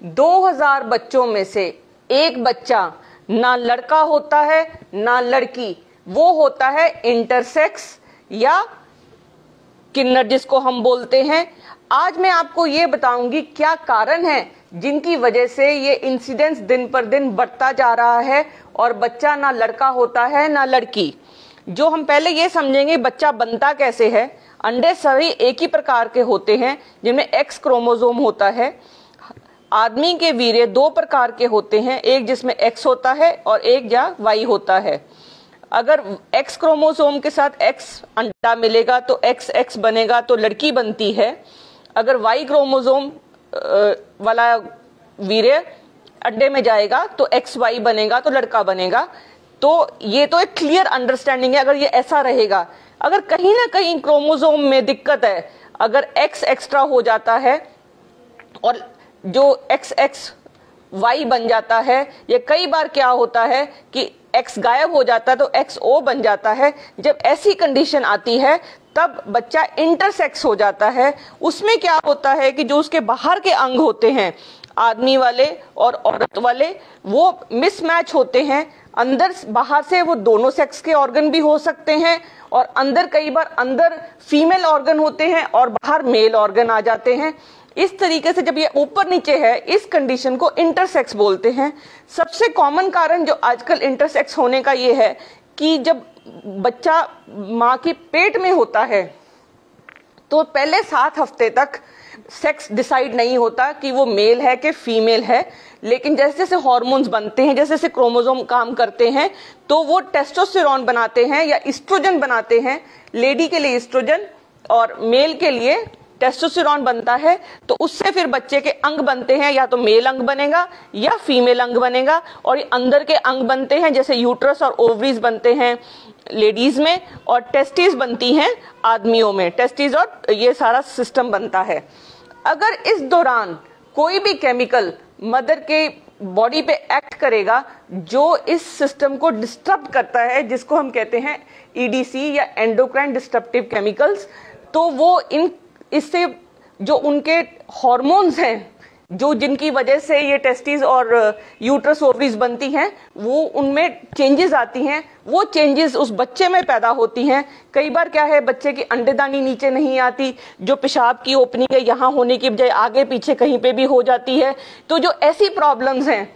2000 बच्चों में से एक बच्चा ना लड़का होता है ना लड़की, वो होता है इंटरसेक्स या किन्नर जिसको हम बोलते हैं। आज मैं आपको ये बताऊंगी क्या कारण है जिनकी वजह से ये इंसिडेंस दिन पर दिन बढ़ता जा रहा है और बच्चा ना लड़का होता है ना लड़की। जो हम पहले ये समझेंगे बच्चा बनता कैसे है। अंडे सभी एक ही प्रकार के होते हैं जिनमें एक्स क्रोमोसोम होता है। आदमी के वीर्य दो प्रकार के होते हैं, एक जिसमें एक्स होता है और एक या वाई होता है। अगर एक्स क्रोमोसोम के साथ एक्स अंडा मिलेगा तो एक्स एक्स बनेगा तो लड़की बनती है। अगर वाई क्रोमोसोम वाला वीर्य अंडे में जाएगा तो एक्स वाई बनेगा तो लड़का बनेगा। तो ये तो एक क्लियर अंडरस्टैंडिंग है। अगर ये ऐसा रहेगा, अगर कहीं ना कहीं क्रोमोसोम में दिक्कत है, अगर एक्स एक्स्ट्रा हो जाता है और जो एक्स एक्स वाई बन जाता है, ये कई बार क्या होता है कि एक्स गायब हो जाता है तो एक्स ओ बन जाता है। जब ऐसी कंडीशन आती है तब बच्चा इंटरसेक्स हो जाता है। उसमें क्या होता है कि जो उसके बाहर के अंग होते हैं, आदमी वाले और औरत वाले, वो मिसमैच होते हैं। अंदर बाहर से वो दोनों सेक्स के ऑर्गन भी हो सकते हैं और अंदर कई बार अंदर फीमेल ऑर्गन होते हैं और बाहर मेल ऑर्गन आ जाते हैं। इस तरीके से जब ये ऊपर नीचे है, इस कंडीशन को इंटरसेक्स बोलते हैं। सबसे कॉमन कारण जो आजकल इंटरसेक्स होने का ये है कि जब बच्चा माँ के पेट में होता है तो पहले 7 हफ्ते तक सेक्स डिसाइड नहीं होता कि वो मेल है कि फीमेल है। लेकिन जैसे जैसे हार्मोन्स बनते हैं, जैसे जैसे क्रोमोसोम काम करते हैं, तो वो टेस्टोस्टेरोन बनाते हैं या एस्ट्रोजन बनाते हैं। लेडी के लिए एस्ट्रोजन और मेल के लिए टेस्टोस्टेरोन बनता है। तो उससे फिर बच्चे के अंग बनते हैं, या तो मेल अंग बनेगा या फीमेल अंग बनेगा। और ये अंदर के अंग बनते हैं, जैसे यूट्रस और ओवरीज बनते हैं लेडीज में और टेस्टिस बनती हैं आदमियों में। टेस्टिस और ये सारा सिस्टम बनता है। अगर इस दौरान कोई भी केमिकल मदर के बॉडी पे एक्ट करेगा जो इस सिस्टम को डिस्टर्ब करता है, जिसको हम कहते हैं ईडीसी या एंडोक्राइन डिस्टर्प्टिव केमिकल्स, तो वो इससे जो उनके हार्मोन्स हैं, जो जिनकी वजह से ये टेस्टिस और यूट्रस ओवरीज बनती हैं, वो उनमें चेंजेस आती हैं। वो चेंजेस उस बच्चे में पैदा होती हैं। कई बार क्या है, बच्चे की अंडेदानी नीचे नहीं आती, जो पेशाब की ओपनिंग है यहाँ होने की बजाय आगे पीछे कहीं पे भी हो जाती है। तो जो ऐसी प्रॉब्लम्स हैं,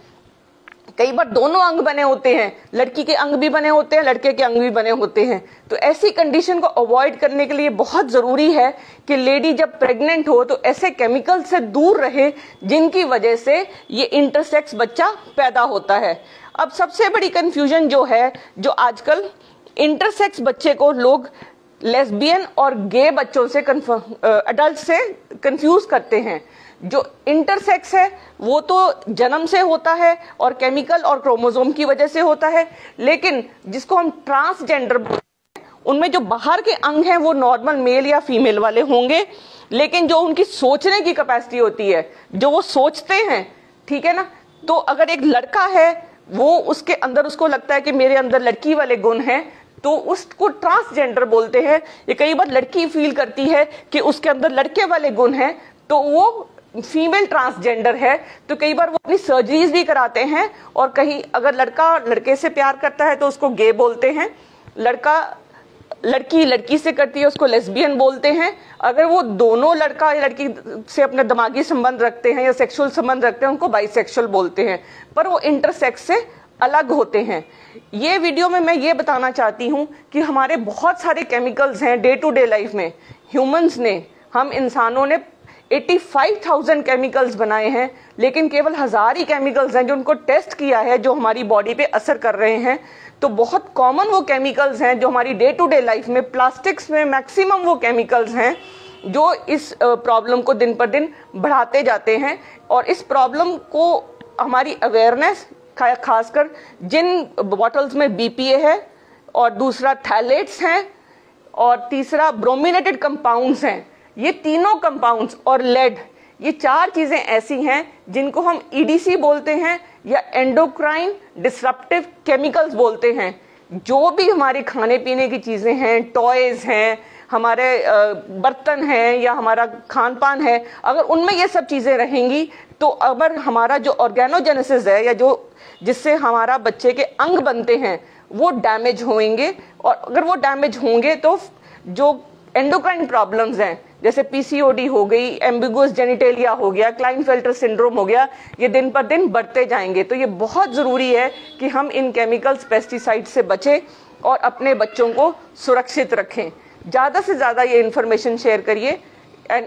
कई बार दोनों अंग बने होते हैं, लड़की के अंग भी बने होते हैं, लड़के के अंग भी बने होते हैं। तो ऐसी कंडीशन को अवॉइड करने के लिए बहुत जरूरी है कि लेडी जब प्रेग्नेंट हो तो ऐसे केमिकल से दूर रहे जिनकी वजह से ये इंटरसेक्स बच्चा पैदा होता है। अब सबसे बड़ी कंफ्यूजन जो है, जो आजकल इंटरसेक्स बच्चे को लोग लेस्बियन और गे बच्चों से अडल्ट से कंफ्यूज करते हैं। जो इंटरसेक्स है वो तो जन्म से होता है और केमिकल और क्रोमोसोम की वजह से होता है। लेकिन जिसको हम ट्रांसजेंडर बोलते हैं, उनमें जो बाहर के अंग हैं वो नॉर्मल मेल या फीमेल वाले होंगे, लेकिन जो उनकी सोचने की कैपेसिटी होती है, जो वो सोचते हैं, ठीक है ना। तो अगर एक लड़का है, वो उसके अंदर उसको लगता है कि मेरे अंदर लड़की वाले गुण हैं, तो उसको ट्रांसजेंडर बोलते हैं। ये कई बार लड़की फील करती है कि उसके अंदर लड़के वाले गुण हैं, तो वो फीमेल ट्रांसजेंडर है। तो कई बार वो अपनी सर्जरीज भी कराते हैं। और कहीं अगर लड़का लड़के से प्यार करता है तो उसको गे बोलते हैं, लड़का लड़की लड़की से करती है उसको लेस्बियन बोलते हैं। अगर वो दोनों लड़का या लड़की से अपने दिमागी संबंध रखते हैं या सेक्सुअल संबंध रखते हैं, उनको बाइसेक्सुअल बोलते हैं। पर वो इंटरसेक्स से अलग होते हैं। ये वीडियो में मैं ये बताना चाहती हूँ कि हमारे बहुत सारे केमिकल्स हैं डे टू डे लाइफ में। ह्यूमंस ने, हम इंसानों ने 85,000 केमिकल्स बनाए हैं, लेकिन केवल 1000 ही केमिकल्स हैं जो उनको टेस्ट किया है, जो हमारी बॉडी पे असर कर रहे हैं। तो बहुत कॉमन वो केमिकल्स हैं जो हमारी डे टू डे लाइफ में, प्लास्टिक्स में मैक्सिमम वो केमिकल्स हैं जो इस प्रॉब्लम को दिन पर दिन बढ़ाते जाते हैं। और इस प्रॉब्लम को हमारी अवेयरनेस, खासकर जिन बॉटल्स में बीपीए है, और दूसरा थैलेट्स हैं, और तीसरा ब्रोमिनेटेड कंपाउंड्स हैं, ये तीनों कंपाउंड्स और लेड, ये 4 चीजें ऐसी हैं जिनको हम ईडीसी बोलते हैं या एंडोक्राइन डिसरप्टिव केमिकल्स बोलते हैं। जो भी हमारे खाने पीने की चीजें हैं, टॉयज हैं, हमारे बर्तन हैं या हमारा खान पान है, अगर उनमें ये सब चीज़ें रहेंगी तो अगर हमारा जो ऑर्गेनोजेनेसिस है या जो जिससे हमारा बच्चे के अंग बनते हैं वो डैमेज होंगे, और अगर वो डैमेज होंगे तो जो एंडोक्राइन प्रॉब्लम्स हैं जैसे पीसीओडी हो गई, एम्बिगुअस जेनिटेलिया हो गया, क्लाइनफेल्टर सिंड्रोम हो गया, ये दिन पर दिन बढ़ते जाएंगे। तो ये बहुत ज़रूरी है कि हम इन केमिकल्स, पेस्टिसाइड से बचें और अपने बच्चों को सुरक्षित रखें। ज़्यादा से ज़्यादा ये इन्फॉर्मेशन शेयर करिए एंड